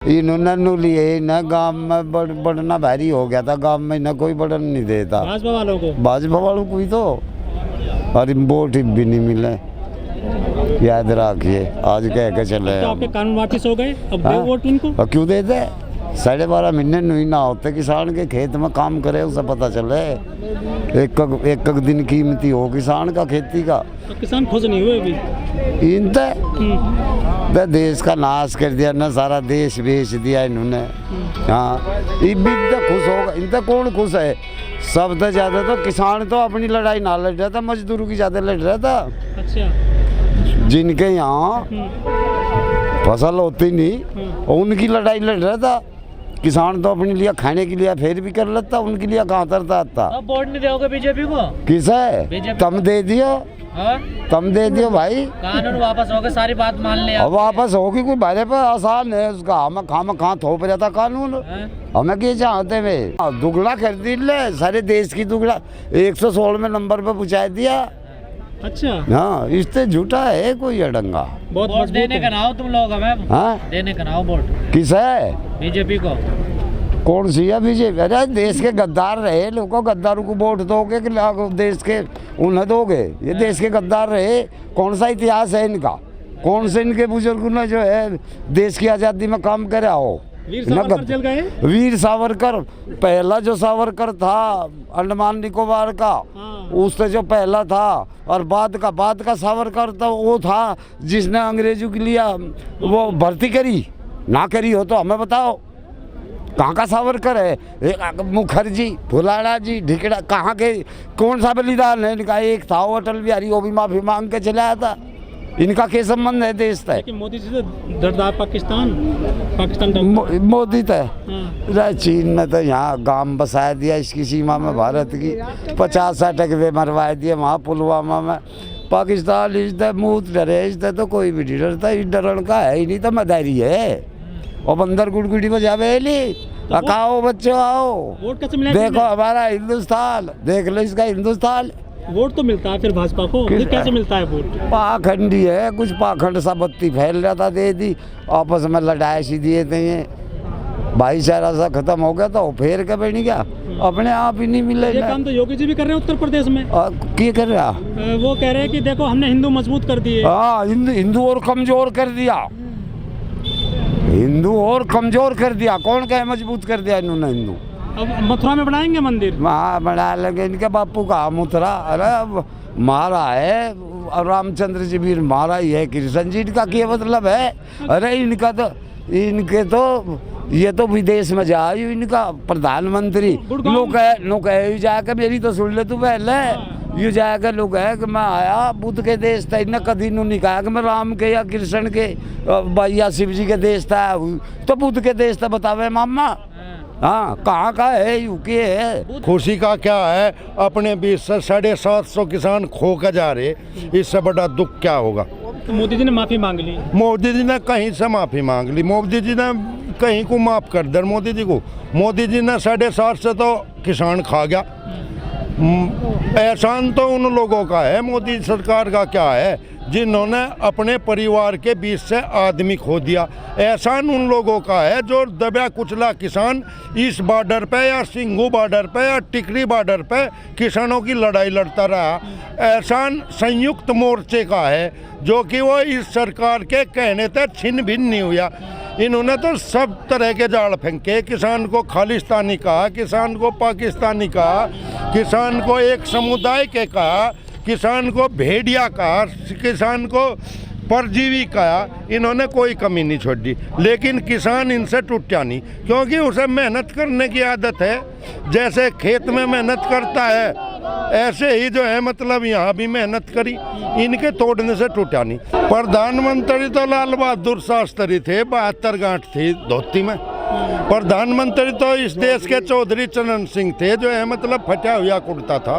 इन्होंने नु लिए न गांव में बढ़ना भारी हो गया था, गांव में न कोई बढ़न नहीं देता भाजपा वालों को ही तो, और वोट भी नहीं मिले। याद रखिए, आज कह के चले। तो आपके कानून वापिस हो गए, अब दे वोट उनको। और क्यों देते? 12.5 महीने नहीं ना होते किसान के खेत में काम करे, उसे पता चले। एक दिन कीमती हो किसान का, खेती का। तो किसान खुश नहीं हुए अभी। इनते देश का नाश कर दिया ना, सारा देश बेच दिया इन्होंने। हाँ, ये भी तो खुश होगा। इनते कौन खुश है? सबसे ज्यादा तो किसान तो अपनी लड़ाई ना लड़ रहा था, मजदूरों की ज्यादा लड़ रहा था। अच्छा। जिनके यहाँ फसल होती नहीं, उनकी लड़ाई लड़ रहा था। किसान तो अपने लिए खाने के लिए फिर भी कर लेता, उनके लिए कहाँ करता था। अब वोट नहीं दोगे बीजेपी को? किसे? तुम दे दियो, तुम दे दियो भाई। कानून वापस हो गए, सारी बात मान लिया। अब वापस होगी कोई भारे पे आसान है उसका। हमें कहाँ थोप रहा था कानून, हमें क्या चाहते वे? दुगना कर दी ले, सारे देश की दुगना 116वें नंबर पे पहुँचा दिया। अच्छा। हाँ, इससे झूठा है कोई अडंगा। बहुत वोट देने का नाव तुम लोग हमें। हाँ, देने का नाव वोट किसे? बीजेपी को। कौन सी है बीजेपी? अरे देश के गद्दार रहे, लोगों गद्दारों को वोट दोगे कि देश के उन्हें दोगे? ये देश के गद्दार रहे। कौन सा इतिहास है इनका? कौन से इनके बुजुर्गों ने जो है देश की आज़ादी में काम करा हो? वीर सावरकर जल गए। वीर सावरकर, पहला जो सावरकर था अंडमान निकोबार का, उससे जो पहला था, और बाद का सावरकर तो वो था जिसने अंग्रेजों के लिए वो भर्ती करी ना करी हो तो हमें बताओ। कहाँ का सावरकर है? मुखर्जी, फुलाड़ा जी, ढिकड़ा, कहाँ के? कौन सा बलिदान है इनका? एक था अटल बिहारी, वो भी माफी मांग के चला आया था। इनका क्या संबंध है देश तक? मोदी जी से दर्दार पाकिस्तान मोदी तय चीन में तो यहाँ गांव बसाया दिया इसकी सीमा में भारत की। 50-60 अगवे मरवा दिए वहाँ पुलवामा में। पाकिस्तान इससे मुँह डरे, इससे तो कोई भी नहीं डरता। इस डरण का है ही नहीं, तो मदारी है। और बंदर गुड़गुड़ी बजावे आओ बच्चों आओ, वोट कैसे मिला? देखो हमारा हिंदुस्तान, देख लो इसका हिंदुस्तान। वोट तो मिलता है फिर भाजपा को, कैसे मिलता है वोट? पाखंडी है, कुछ पाखंड सा बत्ती फैल रहा था, दे दी। आपस में लड़ाई सी दिए थे, भाईचारा सा खत्म हो गया तो फेर के बैठ गया, अपने आप ही नहीं मिले। ये काम तो योगी जी भी कर रहे हैं उत्तर प्रदेश में। क्या कर रहा? वो कह रहे हैं कि देखो हमने हिंदू मजबूत कर दिए। हाँ, हिंदू और कमजोर कर दिया। हिंदू और कमजोर कर दिया। कौन कहे मजबूत कर दिया इन्होंने? हिंदू अब मथुरा में बनाएंगे मंदिर। वहाँ बना लेंगे। इनके बापू का मथुरा, अरे मारा है रामचंद्र जी भी मारा ही है। कृष्ण जी का क्या मतलब है? अरे इनके तो ये तो विदेश में जा, इनका प्रधानमंत्री लोग जाकर, मेरी तो सुन ले तू पहले। ये जाकर लोग है कि मैं आया बुद्ध के देश था, इन्हें कभी नहीं कहा कि मैं राम के या कृष्ण के या शिव जी के देश था, तो बुद्ध के देश था। बतावे मामा, हाँ कहाँ का है? यूके है। खुशी का क्या है? अपने बीच से 750 किसान खो कर जा रहे, इससे बड़ा दुख क्या होगा? तो मोदी जी ने माफी मांग ली। मोदी जी ने कहीं से माफी मांग ली? मोदी जी ने कहीं को माफ कर दे मोदी जी को। मोदी जी ने 750 से तो किसान खा गया। एहसान तो उन लोगों का है, मोदी सरकार का क्या है, जिन्होंने अपने परिवार के बीच से आदमी खो दिया। एहसान उन लोगों का है जो दबा कुचला किसान इस बॉर्डर पे या सिंघू बॉर्डर पे या टिकरी बॉर्डर पे किसानों की लड़ाई लड़ता रहा। एहसान संयुक्त मोर्चे का है जो कि वो इस सरकार के कहने तक छिन्न भिन्न नहीं हुआ। इन्होंने तो सब तरह के जाल फेंके। किसान को खालिस्तानी कहा, किसान को पाकिस्तानी कहा, किसान को एक समुदाय के कहा, किसान को भेड़िया कहा, किसान को परजीवी कहा। इन्होंने कोई कमी नहीं छोड़ी, लेकिन किसान इनसे टूटा नहीं, क्योंकि उसे मेहनत करने की आदत है। जैसे खेत में मेहनत करता है ऐसे ही जो है मतलब यहाँ भी मेहनत करी, इनके तोड़ने से टूटा नहीं। प्रधानमंत्री तो लाल बहादुर शास्त्री थे, 72 गांठ थी धोती में। प्रधानमंत्री तो इस देश के चौधरी चरण सिंह थे, जो है मतलब फटा हुआ कुर्ता था।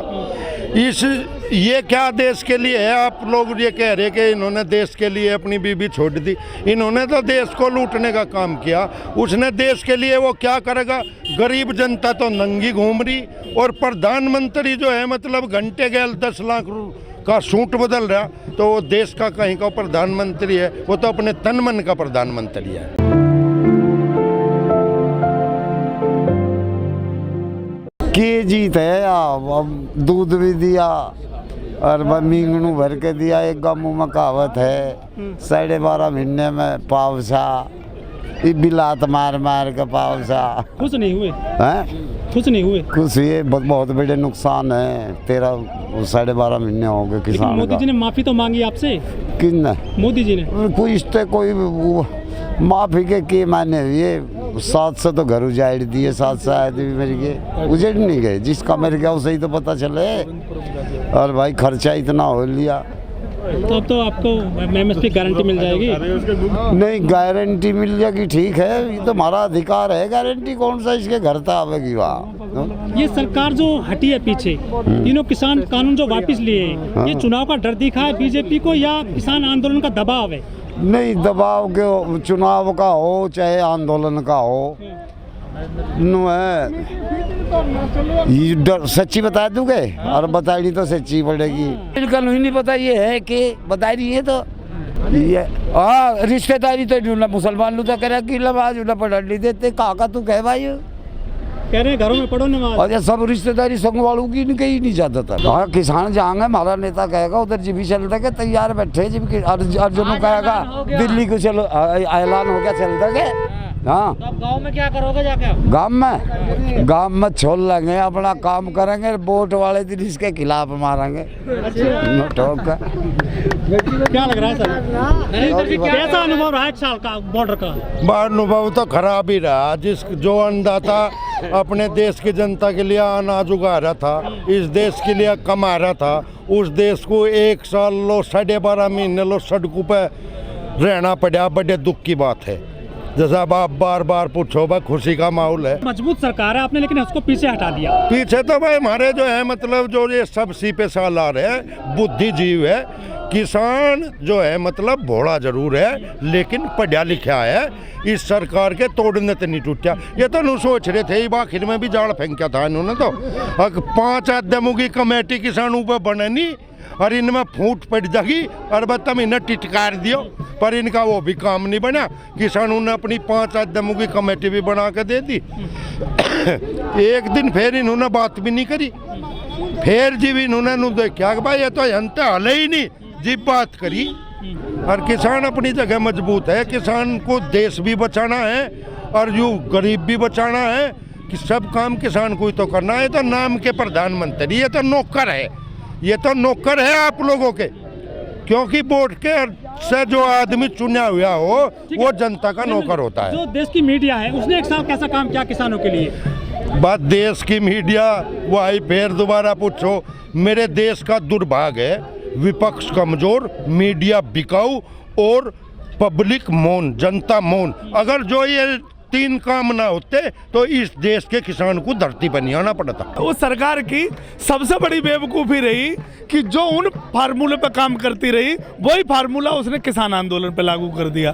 ये क्या देश के लिए है? आप लोग ये कह रहे कि इन्होंने देश के लिए अपनी बीबी छोड़ दी। इन्होंने तो देश को लूटने का काम किया। उसने देश के लिए वो क्या करेगा? गरीब जनता तो नंगी घूम रही, और प्रधानमंत्री जो है मतलब घंटे गैल 10 लाख का सूट बदल रहा, तो वो देश का कहीं का प्रधानमंत्री है? वो तो अपने तन मन का प्रधानमंत्री है। जीत है अब दूध भी दिया और मींगनू भर के दिया। एक गामू में कहावत है 12.5 महीने में पावसा, बिलात मार मार के पावसा। खुश नहीं हुए? हैं खुश नहीं हुए? कुछ ये बहुत बड़े नुकसान है। 12.5 महीने हो गए लेकिन किसान मोदी का। जी ने माफी तो मांगी आपसे। किन मोदी जी ने कोई माफी के माने हुए 700 तो घर उजाड़ दिए, 700 आदमी मर गए, उजड़ नहीं गए। जिसका मर गया उसे ही तो पता चले। और भाई खर्चा इतना हो लिया। तो अब तो आपको MSP गारंटी मिल जाएगी? नहीं गारंटी मिल जाएगी ठीक है, ये तो हमारा अधिकार है। गारंटी कौन सा इसके घर तक आवेगी वहाँ। ये सरकार जो हटी है पीछे, तीनों किसान कानून जो वापस लिए, ये चुनाव का डर दिखा है बीजेपी को या किसान आंदोलन का दबाव है? नहीं दबाव के, चुनाव का हो चाहे आंदोलन का हो, नो है ये डर। सच्ची बता दूंगे और बतानी तो सच्ची पड़ेगी। इनका नहीं पता ये है कि बता रही है तो ये रिश्तेदारी तो मुसलमान लोग करे कि नमाज पढ़ ली देते। का तू कह भाई कह रहे हैं घरों में पढ़ो नमाज। और ये सब रिश्तेदारी संग वालों की नहीं नहीं ज्यादातर। हाँ किसान जाएंगे, हमारा नेता कहेगा उधर जी भी चल रहे तैयार बैठे। जी अर्जुन कहेगा दिल्ली को चलो, ऐलान हो गया चल रहे। हाँ तो अब गांव में क्या करोगे जाके? गांव में छोड़ लेंगे, अपना काम करेंगे। वोट वाले दिन इसके खिलाफ मारेंगे। क्या लग रहा है सर? कैसा अनुभव रहा 1 साल का बॉर्डर का? अनुभव तो खराब ही रहा। जो अन्नदाता अपने देश की जनता के लिए अनाज उगा रहा था, इस देश के लिए कमा रहा था, उस देश को 1 साल लो 12.5 महीने लो सड़कों पे रहना पड़ा। बड़े दुख की बात है। जैसा आप बार बार पूछो भाई, खुशी का माहौल है। मजबूत सरकार है आपने, लेकिन उसको पीछे हटा दिया। पीछे तो भाई हमारे जो है मतलब जो ये सब सी पे सालार है, बुद्धिजीव है। किसान जो है मतलब भोला जरूर है लेकिन पढ़ा लिखा है। इस सरकार के तोड़ने तो नहीं टूटा। ये तो नहीं सोच रहे थे, आखिर में भी जाल फेंका था इन्होंने तो। 5 आदमों की कमेटी किसानों पर बने नहीं और इनमें फूट पड़ जाएगी और बतम इन्हें टिटकार दियो, पर इनका वो भी काम नहीं बना। किसानों ने अपनी 5 आदमों की कमेटी भी बना के दे दी। एक दिन फिर इन्होंने बात भी नहीं करी। फिर जी भी इन्होंने देखा कि भाई ये तो जनता हले ही नहीं, जी बात करी। और किसान अपनी जगह मजबूत है। किसान को देश भी बचाना है और जो गरीब भी बचाना है कि सब काम किसान को ही तो करना है। तो नाम के प्रधानमंत्री, ये तो नौकर है। ये तो नौकर है आप लोगों के, क्योंकि वोट के से जो आदमी चुना हुआ हो वो जनता का नौकर होता है। जो देश की मीडिया है उसने 1 साल कैसा काम किया किसानों के लिए? बात देश की मीडिया वही फिर दोबारा पूछो। मेरे देश का दुर्भाग्य है, विपक्ष कमजोर, मीडिया बिकाऊ और पब्लिक मौन, जनता मौन। अगर जो ये 3 काम ना होते तो इस देश के किसान को धरती पर नहीं आना पड़ता। उस सरकार की सबसे बड़ी बेवकूफ़ी रही कि जो उन फार्मूले पे काम करती रही वही फार्मूला उसने किसान आंदोलन पे लागू कर दिया।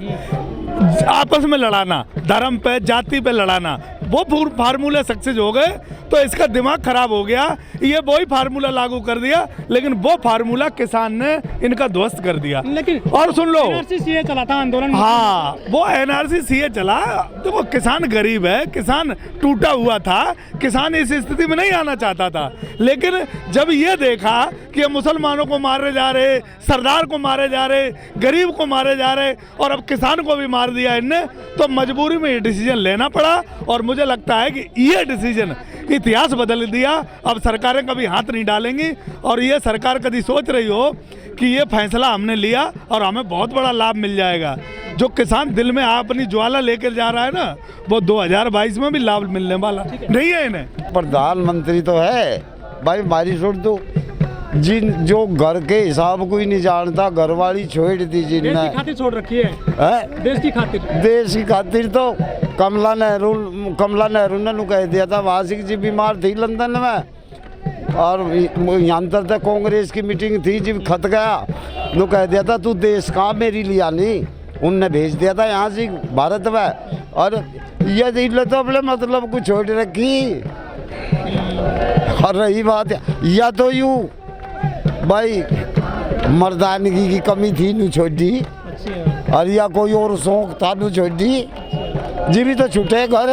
आपस में लड़ाना, धर्म पे, जाति पे लड़ाना, वो फार्मूले सक्सेस हो गए तो इसका दिमाग खराब हो गया। ये वही फार्मूला लागू कर दिया लेकिन वो फार्मूला किसान ने इनका ध्वस्त कर दिया। लेकिन और सुन लो, NRC CA चला था आंदोलन। हाँ वो NRC CA चला। देखो किसान गरीब है, किसान टूटा हुआ था, किसान इस स्थिति में नहीं आना चाहता था। लेकिन जब ये देखा कि ये मुसलमानों को मारे जा रहे, सरदार को मारे जा रहे, गरीब को मारे जा रहे और अब किसान को भी मार दिया इनने, तो मजबूरी में ये डिसीजन लेना पड़ा। और मुझे लगता है कि ये डिसीजन इतिहास बदल दिया। अब सरकारें कभी हाथ नहीं डालेंगी और ये सरकार कभी सोच रही हो कि ये फैसला हमने लिया और हमें बहुत बड़ा लाभ मिल जाएगा। जो किसान दिल में अपनी ज्वाला लेकर जा रहा है ना, वो 2022 में भी लाभ मिलने वाला नहीं है इन्हें। प्रधानमंत्री तो है भाई, हमारी सुन दो जिन जो घर के हिसाब को ही नहीं जानता, घरवाली छोड़ दी देश जिनने। की खातिर छोड़ रखी है। देश की खातिर, देश की खातिर तो कमला नेहरू ने कह दिया था। वासिक जी बीमार थी लंदन में और यहाँ तक कांग्रेस की मीटिंग थी, जब खत गया नु कह दिया था तू देश का मेरी लिया नहीं, उनने भेज दिया था यहाँ से भारत में। और ये तो अपने मतलब को छोड़ रखी। और रही बात या तो यूँ भाई मर्दानगी की कमी थी नु छोड़ी, और या कोई और शौक था नु छोड़ी। जी भी तो छूटे घर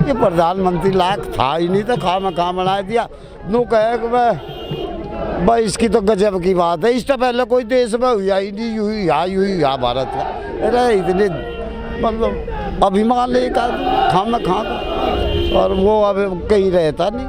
ये प्रधानमंत्री लायक था ही नहीं, तो खा बना दिया। नू कहे कि भाई इसकी तो गजब की बात है, इससे पहले कोई देश में हुआ ही नहीं, यूं ही भारत का। अरे इतने मतलब अभिमान लेकर खा और वो अब कहीं रहता नहीं।